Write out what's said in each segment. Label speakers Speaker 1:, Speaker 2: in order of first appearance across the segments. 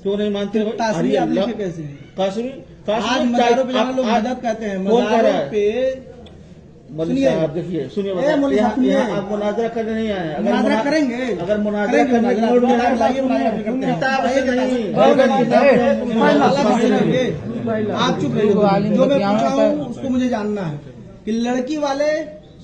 Speaker 1: क्यों नहीं मानते?
Speaker 2: तासमी आप लिखे कैसे?
Speaker 1: काश्मीर
Speaker 2: आज मज़ारों पे जाना लोग मदद कहते हैं, मज़ारों पे
Speaker 1: मौलवी साहब देखिए, सुनिए, आप मुनाजरा करने नहीं आए।
Speaker 2: मुनाजरा करेंगे,
Speaker 1: अगर मुनाजरा करने की मूड में है किताब से नहीं,
Speaker 2: आप चुप रहिए। जो मैं पूछ रहा हूँ उसको मुझे जानना है कि लड़की वाले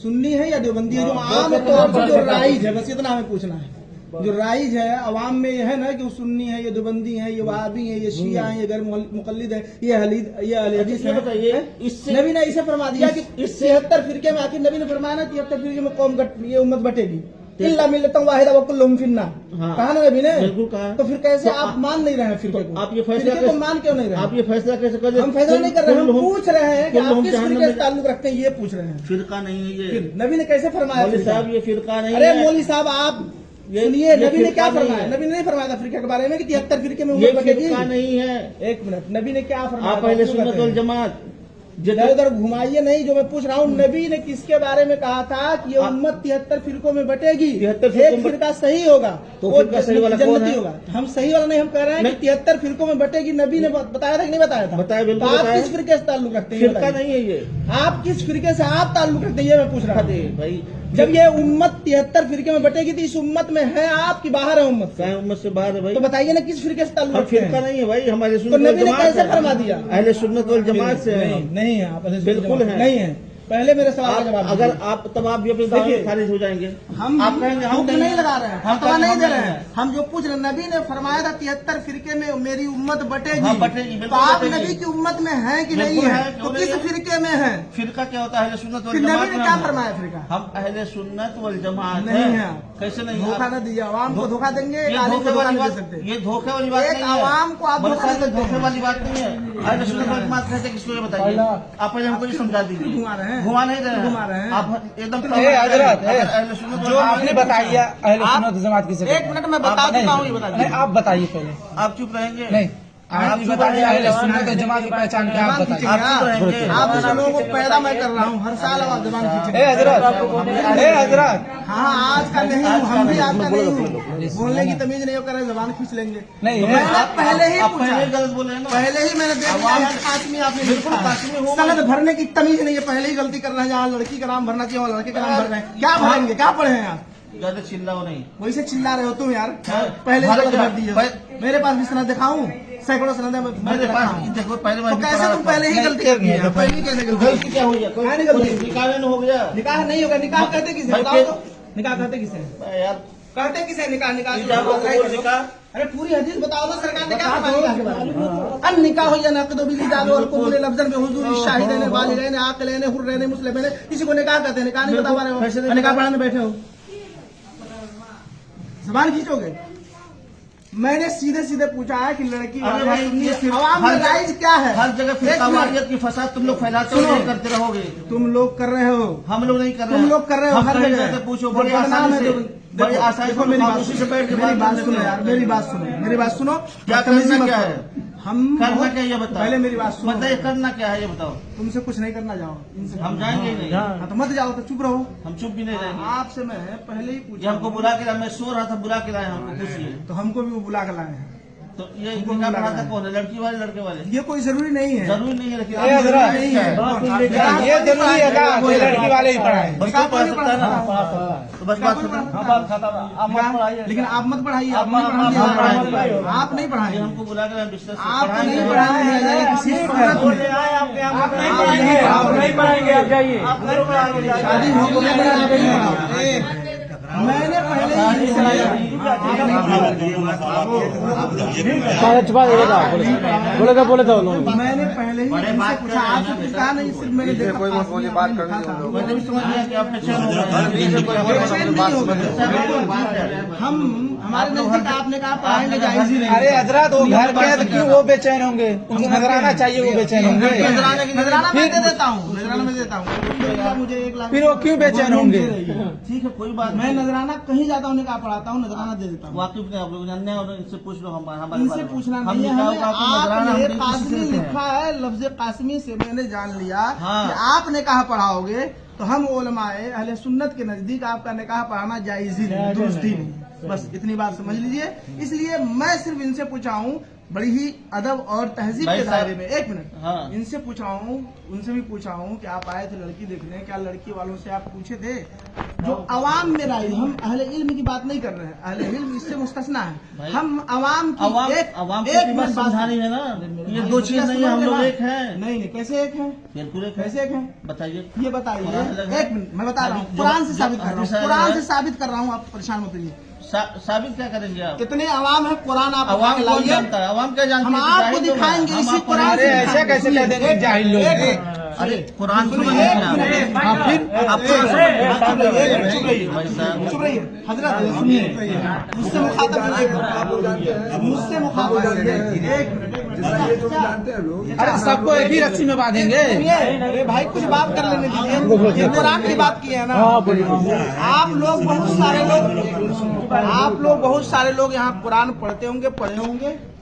Speaker 2: सुन्नी है या देवबंदी है? जो आम तौर पर जो राइज है, बस इतना हमें पूछना है। जो राइज है अवाम में ये है ना कि वो सुन्नी है, ये देवबंदी है, ये वहाबी है, ये शिया है, ये गैर मुकल्लिद है, ये हदीस है।
Speaker 1: बताइए,
Speaker 2: नबी ने इसे फरमा दिया कि 73 फिरके में, आखिर नबी ने फरमाया ना 73 फिरके में कौम ये उम्मत बटेगी, इल्ला मिल्लतन वाहिदा व कुल्लुहुम फिन्नार। कहा ना नबी ने?
Speaker 1: बिल्कुल कहा।
Speaker 2: तो फिर कैसे आप मान नहीं रहे हैं फिरके को?
Speaker 1: आप ये फैसला
Speaker 2: को मान क्यों नहीं रहे?
Speaker 1: आप ये फैसला कैसे कर?
Speaker 2: हम फैसला नहीं कर रहे, हम पूछ रहे हैं कि आप किस फिरके से ताल्लुक रखते हैं, ये पूछ रहे हैं।
Speaker 1: फिरका नहीं है ये।
Speaker 2: नबी ने कैसे फरमाया?
Speaker 1: मौलवी साहब ये फिरका नहीं है।
Speaker 2: अरे मौलवी साहब आप सुनिए, नबी ने क्या फरमाया? नबी ने नहीं फरमाया था फिरके के बारे में कि 73 फिरके में उम्मत बटेगी?
Speaker 1: फिरका नहीं है।
Speaker 2: एक मिनट, नबी ने क्या फरमाया?
Speaker 1: आप अहले सुन्नत वल जमात
Speaker 2: इधर उधर घुमाइए नहीं। जो मैं पूछ रहा हूँ, नबी ने किसके बारे में कहा था कि ये उम्मत 73 फिरकों में बटेगी?
Speaker 1: 73
Speaker 2: एक फिरका सही होगा
Speaker 1: तो
Speaker 2: वो
Speaker 1: फिरका सही वाला कौन
Speaker 2: जन्नती
Speaker 1: है?
Speaker 2: होगा। हम सही वाला नहीं, हम कह रहे हैं कि 73 फिरकों में बटेगी। नबी ने बताया था कि नहीं बताया था?
Speaker 1: बताया, बिल्कुल
Speaker 2: तो आप
Speaker 1: बताया।
Speaker 2: किस फिरके से ताल्लुक रखते हैं?
Speaker 1: फिरका नहीं है ये।
Speaker 2: आप किस फिरके से आप ताल्लुक रखते हैं, ये मैं पूछ रहा हूँ
Speaker 1: भाई।
Speaker 2: जब ये उम्मत 73 फिरके में बटेगी तो इस उम्मत में है आप की बाहर है उम्मत से?
Speaker 1: उम्मत से बाहर है भाई।
Speaker 2: तो बताइए ना किस फिरके से ताल्लुक
Speaker 1: हम
Speaker 2: रखते हैं?
Speaker 1: फिरका नहीं है भाई, हमारे
Speaker 2: तो
Speaker 1: सुन्नत
Speaker 2: नबी ने कैसे फरमा दिया?
Speaker 1: अहले सुन्नत वल जमात से है।
Speaker 2: नहीं है आप
Speaker 1: बिल्कुल है।
Speaker 2: नहीं है। पहले मेरे सवाल का जवाब
Speaker 1: अगर आप तब आप भी अपने दावे
Speaker 2: देखिए,
Speaker 1: खारिज हो जाएंगे।
Speaker 2: हम
Speaker 1: आप कहेंगे हम
Speaker 2: नहीं लगा रहे हैं,
Speaker 1: हम
Speaker 2: फतवा नहीं दे रहे
Speaker 1: नहीं
Speaker 2: हैं। हम जो पूछ रहे हैं, नबी ने फरमाया था 73 फिरके में मेरी उम्मत बटेगी।
Speaker 1: हाँ, बटेगी,
Speaker 2: तो
Speaker 1: बिल्कुल
Speaker 2: आप
Speaker 1: बटेगी।
Speaker 2: नबी की उम्मत में है कि नहीं
Speaker 1: बिल्कुल
Speaker 2: है?
Speaker 1: है,
Speaker 2: तो
Speaker 1: क्यों
Speaker 2: किस
Speaker 1: नहीं है?
Speaker 2: फिरके में है?
Speaker 1: फिरका क्या होता है? अहले सुन्नत वल
Speaker 2: फिर
Speaker 1: जमात
Speaker 2: नबी ने
Speaker 1: में
Speaker 2: क्या
Speaker 1: हम हैं।
Speaker 2: फरमाया फिरका?
Speaker 1: हम अहले सुन्नत वल जमात
Speaker 2: नहीं है।
Speaker 1: कैसे नहीं?
Speaker 2: धोखा न दीजिए, आवाम को धोखा देंगे,
Speaker 1: ये
Speaker 2: आलिम को
Speaker 1: धोखे
Speaker 2: धोखा
Speaker 1: वाली
Speaker 2: नहीं दे
Speaker 1: बात,
Speaker 2: सकते।
Speaker 1: ये धोखे वाली बात
Speaker 2: एक
Speaker 1: नहीं है।
Speaker 2: आवाम को आप धोखा नहीं
Speaker 1: धोखे
Speaker 2: देते।
Speaker 1: वाली बात नहीं है। अहले सुन्नत वल जमात कहते किसको, ये बताइए। आप पहले हमको ये समझा दीजिए।
Speaker 2: घुमा रहे हैं,
Speaker 1: घुमा नहीं रहे हैं।
Speaker 2: घुमा रहे हैं।
Speaker 1: आप एकदम
Speaker 3: जो आपने बताया अहले सुन्नत जमात किसे?
Speaker 2: एक मिनट में बता देता हूँ, ये बता
Speaker 3: नहीं, आप बताइए पहले।
Speaker 1: आप चुप रहेंगे?
Speaker 3: नहीं, आप बताइए अहले सुन्नत जमात की पहचान क्या? आप बताइए।
Speaker 2: आप जैसे लोगों को पैदा मैं कर रहा हूँ, हर साल आप जबान खींचे।
Speaker 3: हजरत
Speaker 2: हाँ, आज का नहीं हूँ, हम भी आपका नहीं हूँ। बोलने की तमीज नहीं हो, कर जबान खींच लेंगे।
Speaker 3: नहीं,
Speaker 2: मैंने पहले ही
Speaker 1: आप
Speaker 2: पूछा,
Speaker 1: पहले गलत बोले हैं ना।
Speaker 2: पहले ही मैंने देख लिया है कासमी आपने
Speaker 1: बिल्कुल
Speaker 2: लिखा है।
Speaker 1: कासमी हूँ।
Speaker 2: सनद भरने की तमीज नहीं है, पहले ही गलती कर रहे हैं। जहाँ लड़की का नाम भरना चाहिए वहाँ लड़के का नाम भर रहे हैं। क्या भरेंगे? क्या पढ़े हैं आप?
Speaker 1: ज्यादा चिल्लाओ नहीं।
Speaker 2: वैसे चिल्ला रहे हो तुम यार। पहले ही गलत भर दिए। मेरे पास भी सनद दिखाऊं, सैकड़ों सनद है
Speaker 1: मेरे पास देखो पहले
Speaker 2: तो कैसे तुम पहले ही गलती कर दिए? पहले ही कैसे
Speaker 1: गलती क्या हुई है?
Speaker 2: कहाँ नहीं गलती?
Speaker 1: निकाह नहीं हो गया?
Speaker 2: निकाह नहीं होगा। निकाह कहते किसे?
Speaker 1: भाई
Speaker 2: बताओ तो। निकाह कहते किसे?
Speaker 1: यार
Speaker 2: कहते किसे? निकाह
Speaker 1: निकाह निकाह
Speaker 2: अरे पूरी हदीस बताओ तो। सरकार ने क्या फरमाया के बारे में? अन निकाह हो या नक़द बिल जाब और कबूल लफ्ज़न में हुजूर शाहिदैन बालिगैन आक़िलैन हुर्रैन मुस्लिमैन। किसी को निकाह कहते हैं? निकाह नहीं बता पा रहे हो, निकाह पढ़ाने बैठे हो, ज़बान खींचोगे। मैंने सीधे सीधे पूछा है कि लड़की अवाम में राइज क्या है?
Speaker 1: हर जगह फिरकावारियत की फसाद तुम लोग फैलाते हो, नहीं करते रहोगे।
Speaker 2: तुम लोग कर रहे हो,
Speaker 1: हम लोग नहीं कर रहे।
Speaker 2: तुम लोग कर रहे हो।
Speaker 1: हम
Speaker 2: हर
Speaker 1: कहीं
Speaker 2: जगह
Speaker 1: जाके पूछो, बड़ी
Speaker 2: बदनाम है।
Speaker 1: आसानी से, बड़ी आसानी
Speaker 2: देखो
Speaker 1: से
Speaker 2: मेरी बात
Speaker 1: खामोशी से बैठ के
Speaker 2: मेरी बात
Speaker 1: करते
Speaker 2: सुनो
Speaker 1: हो।
Speaker 2: यार, मेरी बात सुनो, मेरी बात सुनो।
Speaker 1: क्या करना क्या है?
Speaker 2: हम
Speaker 1: करना क्या ये बताओ।
Speaker 2: पहले मेरी बात सुनो।
Speaker 1: बताइए करना क्या है ये बताओ।
Speaker 2: तुमसे कुछ नहीं करना, जाओ इनसे।
Speaker 1: हम जाएंगे ही नहीं।
Speaker 2: हाँ, तो मत जाओ, तो चुप रहो।
Speaker 1: हम चुप भी नहीं रहेंगे।
Speaker 2: आपसे मैं पहले ही
Speaker 1: ये
Speaker 2: पूछा,
Speaker 1: हमको बुला के लाया, मैं सो रहा था, बुला के लाया हमको, पूछिए।
Speaker 2: तो हमको भी वो बुला कर लाए हैं।
Speaker 1: तो ये निकाह पढ़ाता कौन है? लड़की वाले लड़के वाले?
Speaker 2: ये कोई जरूरी नहीं है,
Speaker 1: जरूरी नहीं है, लेकिन
Speaker 3: ये हजरत
Speaker 2: नहीं है।
Speaker 3: ये जरूरी है क्या? कोई लड़की वाले ही पढ़ाए।
Speaker 1: बस तो पढ़ सकता है ना। तो बस बात खत्म।
Speaker 2: लेकिन आप मत पढ़ाइए, आप नहीं पढ़ाइए, आप नहीं पढ़ाइए,
Speaker 1: हमको बुला के लाया, डिस्कस
Speaker 2: आप नहीं पढ़ाने हैं। जाइए किसी सूरत में
Speaker 3: आप नहीं पढ़ाएंगे, आप जाइए।
Speaker 2: शादी हो गई। मैंने पहले ही
Speaker 3: बोले तो
Speaker 2: मैंने पहले ही इनसे पूछा, आपसे कुछ कहा नहीं, सिर्फ मैंने देखा
Speaker 1: मैंने भी समझ लिया कि आप पेशेंट हो
Speaker 2: हम हमारे नजदीक आपने कहा पढ़ाएंगे, जायज ही नहीं।
Speaker 3: अरे हजरत वो घर के हैं तो क्यों वो बेचैन होंगे? उनको नजराना चाहिए, वो बेचैन होंगे।
Speaker 2: नजराना मैं दे देता हूँ, नजराना मैं देता हूँ। मुझे 1 लाख।
Speaker 3: फिर वो क्यों बेचैन होंगे?
Speaker 1: ठीक है, कोई बात
Speaker 2: मैं
Speaker 1: नहीं।
Speaker 2: नजराना कहीं जाता हूँ, कहा पढ़ाता हूँ, नजराना दे देता हूँ।
Speaker 1: वाकिफ नहीं आप लोग जानने हैं, और इनसे पूछ लो। हमारे
Speaker 2: इनसे पूछना नहीं है हमें। आपने कासमी लिखा है, लफ्ज कासमी से मैंने जान लिया कि आपने कहा पढ़ाओगे, तो हम उलमाए अहले सुन्नत के नजदीक आपका निकाह पढ़ाना जायज ही नहीं, दुरुस्त ही नहीं। बस इतनी बात समझ लीजिए। इसलिए मैं सिर्फ इनसे पूछा हूँ बड़ी ही अदब और तहजीब के दायरे में, एक मिनट,
Speaker 1: हाँ।
Speaker 2: इनसे पूछा हूँ, उनसे भी पूछा हूँ कि आप आए थे लड़की देखने, क्या लड़की वालों से आप पूछे थे? जो अवाम में राय, हम अहले इल्म की बात नहीं कर रहे हैं, अहले इल्म इससे मुस्तस्ना है। हम अवाम की एक
Speaker 1: बात समझानी है ना, ये दो चीज नहीं है, हम लोग एक हैं।
Speaker 2: नहीं, कैसे एक हैं?
Speaker 1: बिल्कुल एक
Speaker 2: कैसे एक हैं?
Speaker 1: बताइए,
Speaker 2: ये बताइए। एक मिनट, मैं बता रहा हूँ, कुरान से साबित कर रहा हूँ, कुरान से साबित कर रहा हूँ, आप परेशान मत होइए।
Speaker 1: साबित क्या करेंगे आप?
Speaker 2: कितने अवाम है, कुरान आप
Speaker 1: अवाम कौन जानता है? अवाम क्या जानता है?
Speaker 2: हम आपको दिखाएंगे इसी कुरान से।
Speaker 3: ऐसे कैसे कह देंगे जाहिल लोग?
Speaker 1: अरे कुरान
Speaker 2: फिर चुप रहिए हजरत, सुनिए, मुझसे मुखातब
Speaker 3: अरे सबको एक ही रस्सी में बांधेंगे।
Speaker 2: अरे भाई कुछ बात कर लेने दीजिए, ये कुरान की बात की है ना। आप लोग बहुत सारे लोग यहाँ कुरान पढ़े होंगे,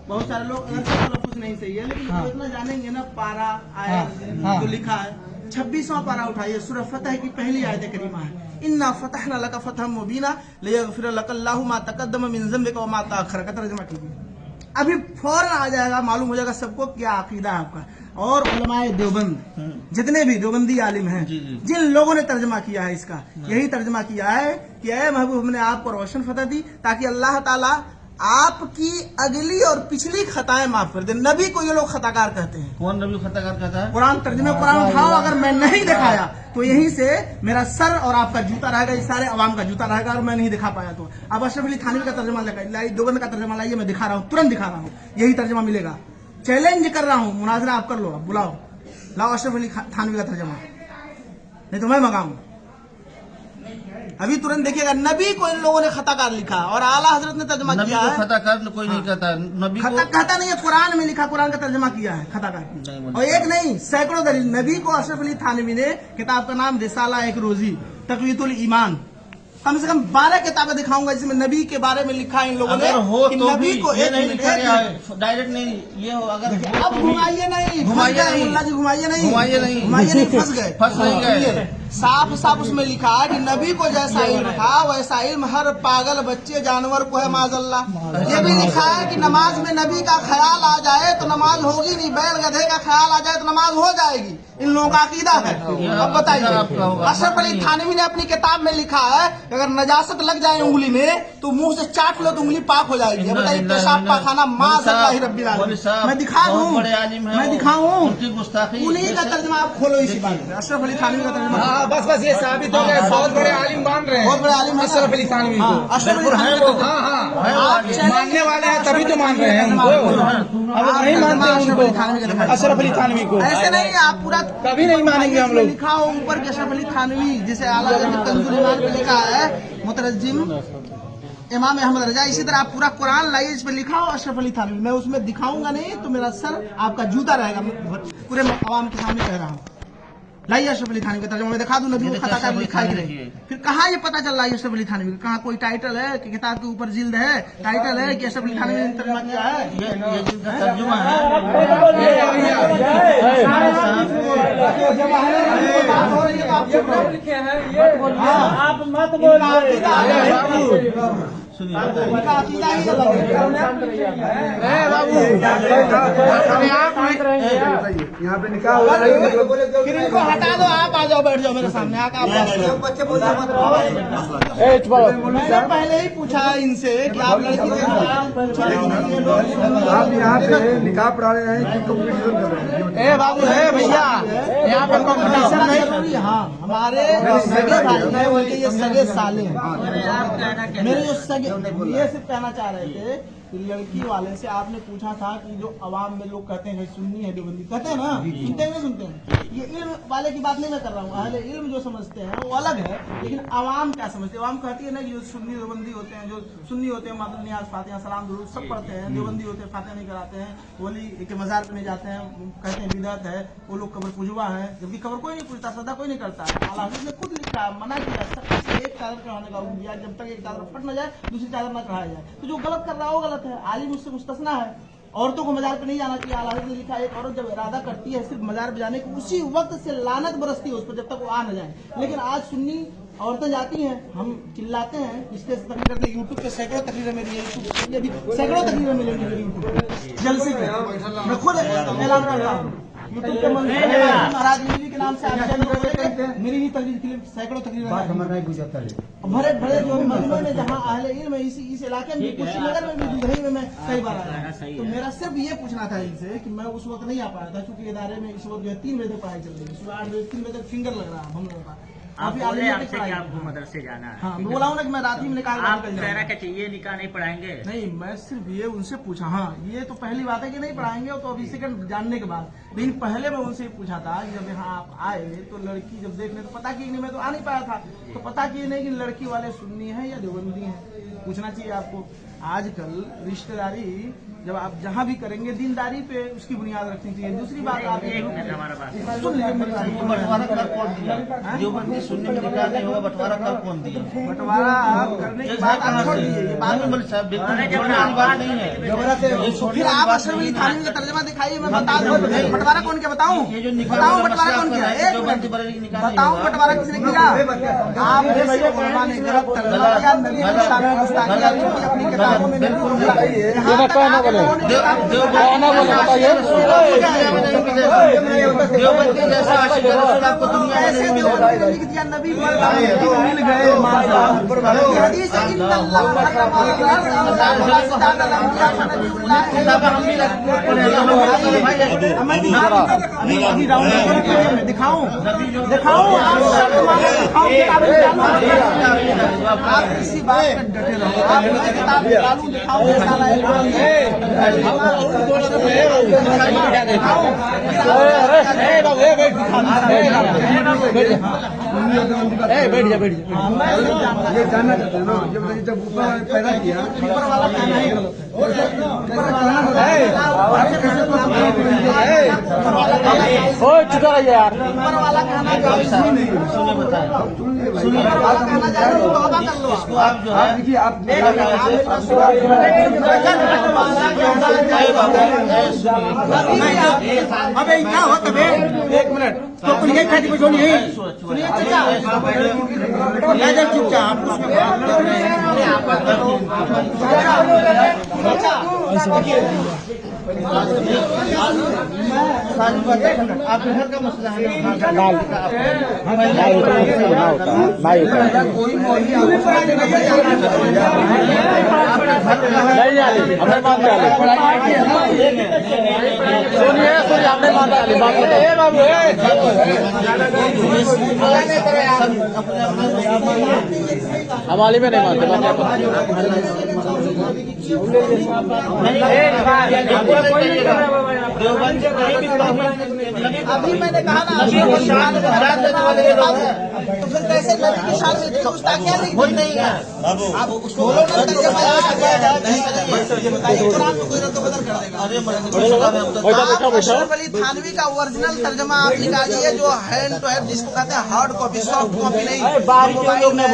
Speaker 2: बहुत सारे लोग कुछ नहीं सही है, लेकिन इतना जानेंगे ना, पारा आया जो लिखा है 26वां पारा उठाइए, सूरह फतह की पहली आयत करीमा है, इन्ना फतहना लका फतहम मुबीना लियगफिर लकल्लाहु मा तक़द्दम मिन ज़म्बिका व मा तअख़्ख़र का तर्जुमा कीजिए। अभी फौरन आ जाएगा, मालूम हो जाएगा सबको क्या अकीदा है आपका। और उलमाए देवबंद, जितने भी देवबंदी आलिम हैं, जिन लोगों ने तर्जमा किया है इसका, यही तर्जमा किया है कि ऐ महबूब, हमने आपको रोशन फतह दी ताकि अल्लाह ताला आपकी अगली और पिछली खताएं माफ कर दे। नबी को ये लोग खताकार कहते हैं।
Speaker 1: कौन नबी खताकार कहता है?
Speaker 2: कुरान तर्जुमे कुरान उठाओ, अगर मैं नहीं दिखाया तो यहीं से मेरा सर और आपका जूता रहेगा, इस सारे अवाम का जूता रहेगा, और मैं नहीं दिखा पाया तो। अब अशरफ अली थानवी का तर्जुमा लाइए, देवबंद का तर्जुमा लाइए, मैं दिखा रहा हूँ, तुरंत दिखा रहा हूँ, यही तर्जुमा मिलेगा। चैलेंज कर रहा हूँ, मुनाजरा आप कर लो, अब बुलाओ, लाओ अशरफ अली थानवी का तर्जुमा, नहीं तो मैं मंगाऊं। अभी तुरंत देखिएगा, नबी को इन लोगों ने खताकार लिखा और आला हजरत ने तर्जुमा किया है।
Speaker 1: खताकार कोई नहीं कहता, नबी को
Speaker 2: कहता नहीं है, कुरान में लिखा, कुरान का तर्जुमा किया है खताकार। और एक नहीं, सैकड़ों दलील। नबी को अशरफ अली थानवी ने, किताब का नाम रिसाला एक रोजी तक़वियतुल ईमान, कम से कम 12 किताबें दिखाऊंगा जिसमें नबी के बारे में लिखा है इन लोगों ने।
Speaker 1: हो
Speaker 2: कि
Speaker 1: तो
Speaker 2: नबी को
Speaker 1: ये नहीं लिखा गया है, डायरेक्ट नहीं, ये हो अगर
Speaker 2: अब घुमाइए नहीं, मुल्ला जी घुमाइए नहीं, फंस गए। साफ साफ उसमें लिखा है कि नबी को जैसा इल्म था वैसा इल्म हर पागल बच्चे जानवर को है, माजल्ला। ये भी लिखा है कि नमाज में नबी का ख्याल आ जाए तो नमाज होगी नहीं, बैल गधे का ख्याल आ जाए तो नमाज हो जाएगी। इन लोगों का अकीदा है। अब बताइए, अशरफ अली थानवी ने अपनी किताब में लिखा है अगर नजासत लग जाए उंगली में तो मुंह से चाट लो तो उंगली पाक हो जाएगी। बताइए, पेशाब पाखाना माज़अल्लाह रब्बिल आलमीन। मैं दिखाऊं, मैं दिखाऊं, उन्हीं का तर्जुमा आप खोलो इसी बात में, अशरफ अली थानवी का तर्जुमा।
Speaker 3: बस ये साबित हो गया, बहुत बड़े आलिम मान रहे हैं,
Speaker 2: बहुत बड़े आलिम
Speaker 3: अशरफ अली थानवी को।
Speaker 2: अशरफ अली थानवी को
Speaker 3: मानने वाले हैं तभी तो मान रहे हैं उनको, अब नहीं मानते उनको, अशरफ अली थानवी को।
Speaker 2: ऐसे नहीं, आप पूरा
Speaker 3: कभी नहीं मानेंगे हम लोग।
Speaker 2: लिखा हो ऊपर के अशरफ अली थानवी, जिसे आला हज़रत कंजुल ईमान पे लिखा है मुतरज्जिम इमाम अहमद रजा, इसी तरह आप पूरा कुरान लाइए, इस पे लिखा हो अशरफ अली थानवी। मैं उसमें दिखाऊंगा नहीं तो मेरा सर आपका जूता रहेगा, पूरे आवाम के सामने कह रहा हूँ। लाइए अशरफ अली थानवी का तर्जुमा मैं दिखा दूं, नबी को खताकार लिखा ही नहीं। फिर कहाँ ये पता चल रहा है अशरफ अली थानवी का? कहाँ कोई टाइटल है कि किताब के ऊपर जिल्द है, टाइटल है कि अशरफ अली थानवी ने तर्जुमा किया है?
Speaker 1: ये तर्जुमा है।
Speaker 2: आप मत बोलिए, सुनिए, उनका अकीदा ही अलग है। बाबू
Speaker 4: यहाँ पे निकाह हो रहा है,
Speaker 2: फिर इनको हटा दो, आप आ जाओ, बैठ जाओ मेरे सामने आकर। मैंने पहले ही पूछा इनसे कि आप लड़की
Speaker 4: आप यहाँ पे निकाह पढ़ा रहे हैं कि कंपटीशन कर रहे हैं?
Speaker 2: ए बाबू है भैया, यहाँ पे कंपटीशन नहीं। हाँ, हमारे सगे भाई हैं, उनके ये सगे साले हैं। मेरे जो सगे, ये सिर्फ कहना चाह रहे थे कि लड़की वाले से आपने पूछा था कि जो अवाम में लोग कहते हैं सुन्नी है देवबंदी, कहते हैं ना, सुनते हैं नहीं सुनते हैं? ये इल्म वाले की बात नहीं मैं कर रहा हूँ, अहले इल्म जो समझते हैं वो अलग है, लेकिन अवाम क्या समझते हैं? अवाम कहती है ना कि जो सुन्नी देवबंदी होते हैं, जो सुन्नी होते हैं मतलब नियाज फातिहा सलाम दुरूद सब पढ़ते हैं, देवबंदी होते हैं फातिहा नहीं कराते हैं, वली के मजार पे नहीं जाते हैं, कहते हैं बिदअत है, वो लोग कब्र पुजवा है, जबकि कब्र कोई नहीं पूछता, सदा कोई नहीं करता है। आला हज़रत ने खुद लिखा, मना किया एक चादर चढ़ाने का हुक्म दिया, जब तक एक चादर फट न जाए दूसरी चादर न चढ़ाया जाए। तो जो गलत कर रहा है वो गलत है, आलिम उससे मुस्तस्ना है। औरतों को मजार पे नहीं जाना चाहिए। आला हज़रत ने लिखा एक औरत जब इरादा करती है सिर्फ मजार पे जाने की, उसी वक्त से लानत बरसती है उस पर जब तक वो आ न जाए। लेकिन आज सुन्नी औरतें जाती हैं, हम चिल्लाते हैं, इसके तकरीर करते हैं। यूट्यूब पे सैकड़ों तकरीरें मेरी ये भी सैकड़ों तकरीरें मिलेंगी मेरी यूट्यूब पे जलसे पे। मैं खुद ऐलान कर रहा हूँ यूट्यूब पे महाराज जी के नाम से आप मेरी ही तकरीर क्लिप सैकड़ों तकरीरें भरे भरे जो भी मजमे में जहाँ अहले इल्म इस इलाके में कुशीनगर में भी दुधई में मैं कई बार आया। तो मेरा सिर्फ ये पूछना था इनसे कि मैं उस वक्त नहीं आ पाया था क्योंकि इदारे में इस वक्त जो है 3 बजे तक पढ़ाई चल रही है, सुबह 8 बजे 3 बजे तक फिंगर लग रहा है हम लोगों का।
Speaker 5: आप बोले आपसे कि आपको मदरसे जाना है।
Speaker 2: हाँ, बोला हूँ ना कि मैं रात ही में निकाल
Speaker 5: आप कह रहा कि चाहिए निकाह नहीं पढ़ाएंगे।
Speaker 2: नहीं, मैं सिर्फ ये उनसे पूछा। हाँ, ये तो पहली बात है कि नहीं पढ़ाएंगे, तो अभी सेकंड जानने के बाद। लेकिन पहले मैं उनसे पूछा था कि जब यहाँ आप आए तो लड़की जब देखने तो पता की नहीं, मैं तो आ नहीं पाया था, तो पता की नहीं कि लड़की वाले सुन्नी है या देवबंदी है, पूछना चाहिए आपको। आजकल रिश्तेदारी जब आप जहाँ भी करेंगे दीनदारी पे उसकी बुनियाद रखनी चाहिए। दूसरी बात आप
Speaker 5: हमारा बात
Speaker 2: सुन लीजिए,
Speaker 1: बंटवारा कर कौन दिया? जो बंदी सुन्नी में निकाह नहीं होगा, बंटवारा कर कौन दिया?
Speaker 2: बंटवारा आप करने के बाद आप छोड़ दीजिए, ये बात
Speaker 1: मौलवी साहब बिल्कुल बात नहीं है।
Speaker 2: फिर आप अशरफ अली थानवी का तर्जमा दिखाइए, मैं बता दूं बंटवारा कौन किया बताऊं? बताऊं बंटवारा कौन किया? एक मिनट बताऊं बंटवारा किसने किया? आपने उलमा ने गलत तर्जमा किया, नबी की शान में गुस्ताखी की अपनी किताबों में बिल्कुल
Speaker 1: देवबंदी जैसा आशिक रसूल आपको दुनिया में नहीं मिलेगा।
Speaker 2: लिख दिया नबी मिल गए हदीस दिखाऊं आप किसी बात पर डटे रहो, आप मुझे किताब निकालूं दिखाऊं
Speaker 3: बैठ जा।
Speaker 4: ये जानना चाहते हैं ना, जब ऊपर पैदा किया
Speaker 3: हो चुका है यार।
Speaker 2: ऊपर वाला कहना
Speaker 1: सुनिए बताएं, इसको आप जो है
Speaker 4: देखिए आप
Speaker 2: अबे क्या हो तबे एक मिनट तो कुल एक खाती बचोनी है। सुनिए चाचा चुपचाप
Speaker 1: सारी बातें आपके घर का मसला है।
Speaker 3: हमारे में नहीं मानते
Speaker 2: अभी मैंने कहा ना तो फिर कैसे नबी की शान में गुस्ताखियां नहीं है। अब उसको बोलो ना कुरान को कोई रद्द बदल कर देगा। अशरफ अली थानवी का ओरिजिनल तर्जमा आप निकालिए जो हैंड टू हैंड जिसको कहते हैं हार्ड कॉपी, सॉफ्ट कॉपी नहीं, मोबाइल में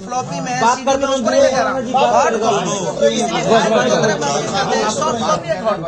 Speaker 2: फ्लॉपी में सीडी में उसको नहीं कह रहा, हार्ड कॉपी। तो इसलिए सॉफ्ट कॉपी है हार्ड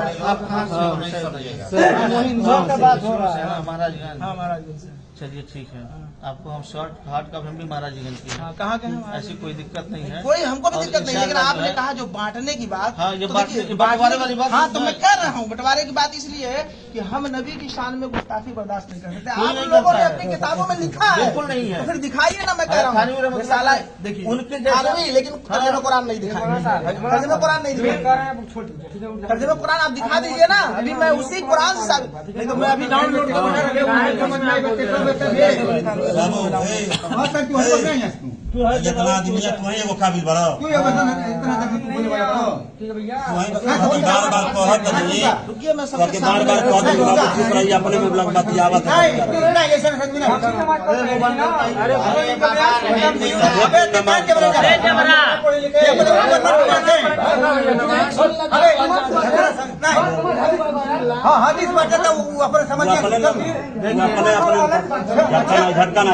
Speaker 1: महाराजगंज। चलिए ठीक है, आपको हम शॉर्ट हार्ड का भी महाराजगंज की
Speaker 2: कहाँ के
Speaker 1: ऐसी कोई दिक्कत नहीं है।
Speaker 2: कोई हमको भी दिक्कत नहीं, लेकिन आपने कहा जो बांटने की बात,
Speaker 1: हाँ, ये
Speaker 2: तो
Speaker 1: बंटवारे वाली बात।
Speaker 2: हाँ, तो मैं कह रहा हूँ बंटवारे की बात इसलिए है कि हम नबी की शान में गुस्ताखी बर्दाश्त नहीं कर सकते। आप
Speaker 1: नहीं
Speaker 2: लोगों ने
Speaker 1: करता
Speaker 2: अपनी
Speaker 1: है।
Speaker 2: किताबों में लिखा है,
Speaker 1: बिल्कुल नहीं है।
Speaker 2: तो फिर दिखाइए ना। मैं कह रहा हूँ रिसाला देखिए
Speaker 1: उनके जैसा-
Speaker 2: थानवी, लेकिन तर्जुमा कुरान नहीं दिखाया, तर्जुमा कुरान नहीं दिखाया, तर्जुमा कुरान आप दिखा दीजिए ना। अभी मैं उसी कुरान से नहीं तो मैं अभी डाउनलोड
Speaker 6: जितना आदमी है तुम्हें एगो काबिल बड़ा बार बार कहत नहीं
Speaker 2: रुकिए, मैं
Speaker 6: बाकी बार बार कहत नहीं बाबू चुप रहिए अपने में ब्लॉक बात आवत है अपने झटका ना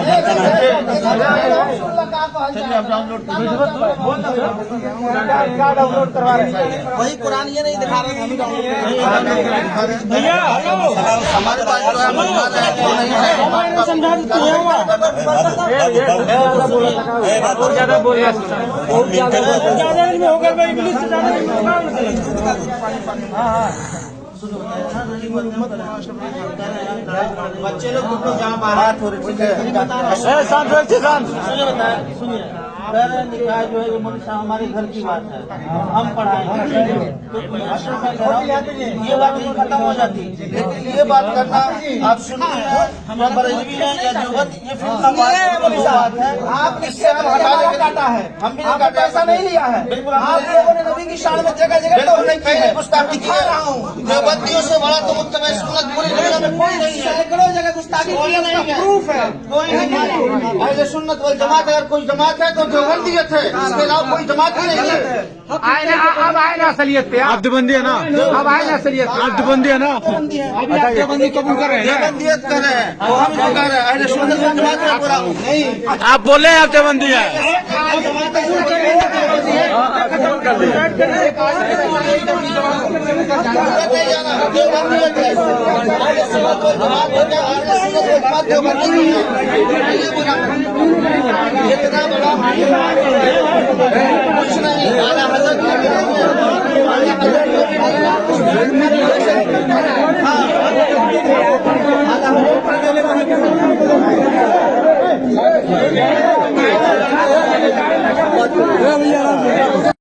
Speaker 1: चलिए आप डाउनलोड
Speaker 2: डाउनलोड करवा रहे हैं वही कुरान ये नहीं दिखा रहे, हम ही डाउनलोड
Speaker 3: भैया
Speaker 6: हमारे पास जो है मुसलमान है वो नहीं है।
Speaker 3: समझा देते हैं
Speaker 6: बहुत ज्यादा बोल रहा
Speaker 3: ज्यादा में होगा भाई इंग्लिश से ज्यादा
Speaker 1: बच्चे लोग तुम लोग जहाँ बाहर थोड़े ठीक है सुनिए सर, निकाह जो है ये मनीषा हमारे घर की बात है, हम पढ़ाएंगे ये बात नहीं खत्म हो जाती, लेकिन ये बात करना आप सुनिए हम बरेलवी हैं या देवबंद ये फिर बात है।
Speaker 2: आपने काटा है,
Speaker 1: हम भी
Speaker 2: आपने पैसा नहीं लिया है,
Speaker 1: बिल्कुल
Speaker 2: आप लोगों ने नबी की शान में जगह जगह नहीं की है।
Speaker 1: गुस्ताखी की
Speaker 2: दिखा रहा हूँ,
Speaker 1: देवबंदियों से बड़ा तो मुत्तबा सुन्नत पूरी दुनिया में कोई नहीं है।
Speaker 2: सैकड़ों जगह गुस्ताखी की है, उसका प्रूफ है।
Speaker 1: अहले सुन्नत वल जमात अगर कोई जमात है तो देवबंदियत है, इसके अलावा कोई जमात ही नहीं है।
Speaker 3: अब आए ना असलियत पे, आप देवबंदी है ना, अब आए ना असलियत, आप देवबंदी है ना, अभी आप देवबंदी कबूल कर रहे हैं,
Speaker 1: देवबंदियत कर रहे हैं वो हम जो कर रहे हैं अहले सुन्नत वल जमात में पूरा नहीं।
Speaker 3: आप बोले आप देवबंदी है।
Speaker 1: देवबंदियत है अहले सुन्नत वल जमात है, अहले सुन्नत वल जमात देवबंदी नहीं है। इतना बड़ा